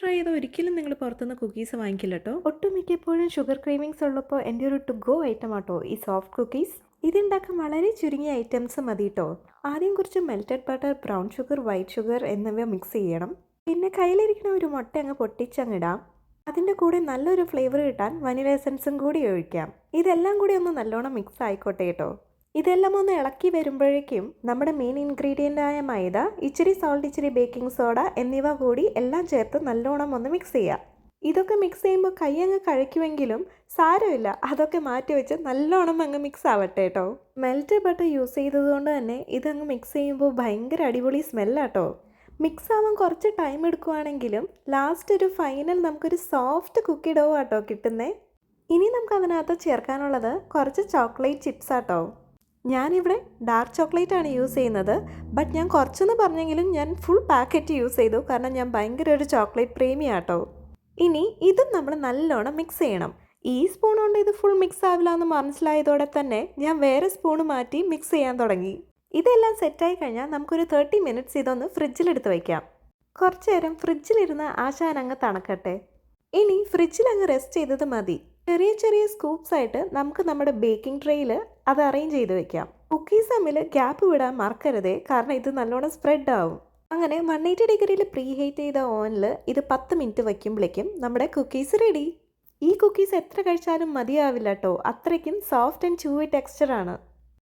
Try ചെയ്താൽ ഒരിക്കലും നിങ്ങൾ പുറത്തുനിന്ന് കുക്കീസ് വാങ്ങിക്കില്ല കേട്ടോ. ഒട്ടുമിക്കപ്പോഴും ഷുഗർ ക്രേവിങ്സ് ഉള്ളപ്പോൾ എൻ്റെ ഒരു ടു ഗോ ഐറ്റം ആട്ടോ ഈ സോഫ്റ്റ് കുക്കീസ്. ഇതുണ്ടാക്കാൻ വളരെ ചുരുങ്ങിയ ഐറ്റംസ് മതി കേട്ടോ. ആദ്യം കുറച്ച് melted butter, brown sugar, white sugar എന്നിവ മിക്സ് ചെയ്യണം. പിന്നെ കയ്യിലിരിക്കുന്ന ഒരു മുട്ട അങ്ങ് പൊട്ടിച്ചങ്ങിടാം. അതിൻ്റെ കൂടെ നല്ലൊരു ഫ്ലേവർ കിട്ടാൻ വനില എസൻസും കൂടി ഒഴിക്കാം. ഇതെല്ലാം കൂടി ഒന്ന് നല്ലോണം മിക്സ് ആയിക്കോട്ടെ കേട്ടോ. ഇതെല്ലാം ഒന്ന് ഇളക്കി വരുമ്പോഴേക്കും നമ്മുടെ മെയിൻ ഇൻഗ്രീഡിയൻ്റായ മൈദ, ഇച്ചിരി സോൾട്ട്, ഇച്ചിരി ബേക്കിംഗ് സോഡ എന്നിവ കൂടി എല്ലാം ചേർത്ത് നല്ലോണം ഒന്ന് മിക്സ് ചെയ്യാം. ഇതൊക്കെ മിക്സ് ചെയ്യുമ്പോൾ കൈ അങ്ങ് കഴിക്കുമെങ്കിലും സാരമില്ല, അതൊക്കെ മാറ്റി വെച്ച് നല്ലോണം അങ്ങ് മിക്സ് ആവട്ടെ കേട്ടോ. മെൽറ്റഡ് ബട്ടർ യൂസ് ചെയ്തതുകൊണ്ട് തന്നെ ഇതങ്ങ് മിക്സ് ചെയ്യുമ്പോൾ ഭയങ്കര അടിപൊളി സ്മെല്ലാട്ടോ. മിക്സ് ആവാൻ കുറച്ച് ടൈം എടുക്കുവാണെങ്കിലും ലാസ്റ്റ് ഒരു ഫൈനൽ നമുക്കൊരു സോഫ്റ്റ് കുക്കി ഡോ ആട്ടോ കിട്ടുന്നേ. ഇനി നമുക്ക് അതിനകത്ത് ചേർക്കാനുള്ളത് കുറച്ച് ചോക്ലേറ്റ് ചിപ്സ് ആട്ടോ. ഞാനിവിടെ ഡാർക്ക് ചോക്ലേറ്റ് ആണ് യൂസ് ചെയ്യുന്നത്. ബട്ട് ഞാൻ കുറച്ചെന്ന് പറഞ്ഞെങ്കിലും ഞാൻ ഫുൾ പാക്കറ്റ് യൂസ് ചെയ്തു, കാരണം ഞാൻ ഭയങ്കര ഒരു ചോക്ലേറ്റ് പ്രേമിയാട്ടോ. ഇനി ഇതും നമ്മൾ നല്ലോണം മിക്സ് ചെയ്യണം. ഈ സ്പൂൺ കൊണ്ട് ഇത് ഫുൾ മിക്സ് ആവില്ല എന്ന് മനസ്സിലായതോടെ തന്നെ ഞാൻ വേറെ സ്പൂണ് മാറ്റി മിക്സ് ചെയ്യാൻ തുടങ്ങി. ഇതെല്ലാം സെറ്റായി കഴിഞ്ഞാൽ നമുക്കൊരു 30 മിനിറ്റ്സ് ഇതൊന്ന് ഫ്രിഡ്ജിലെടുത്ത് വയ്ക്കാം. കുറച്ച് നേരം ഫ്രിഡ്ജിലിരുന്ന് ആശാൻ അങ്ങ് തണുക്കട്ടെ. ഇനി ഫ്രിഡ്ജിൽ അങ്ങ് റെസ്റ്റ് ചെയ്തത് മതി. ചെറിയ ചെറിയ സ്കൂപ്സ് ആയിട്ട് നമുക്ക് നമ്മുടെ ബേക്കിംഗ് ട്രേയിൽ അത് അറേഞ്ച് ചെയ്ത് വെക്കാം. കുക്കീസ് തമ്മിൽ ഗ്യാപ്പ് വിടാൻ മറക്കരുതേ, കാരണം ഇത് നല്ലോണം സ്പ്രെഡ് ആവും. അങ്ങനെ 180 ഡിഗ്രിയിൽ പ്രീ ഹീറ്റ് ചെയ്ത ഓവനിൽ ഇത് 10 മിനിറ്റ് വയ്ക്കുമ്പോഴേക്കും നമ്മുടെ കുക്കീസ് റെഡി. ഈ കുക്കീസ് എത്ര കഴിച്ചാലും മതിയാവില്ല കേട്ടോ, അത്രയ്ക്കും സോഫ്റ്റ് ആൻഡ് ചൂവി ടെക്സ്ചറാണ്.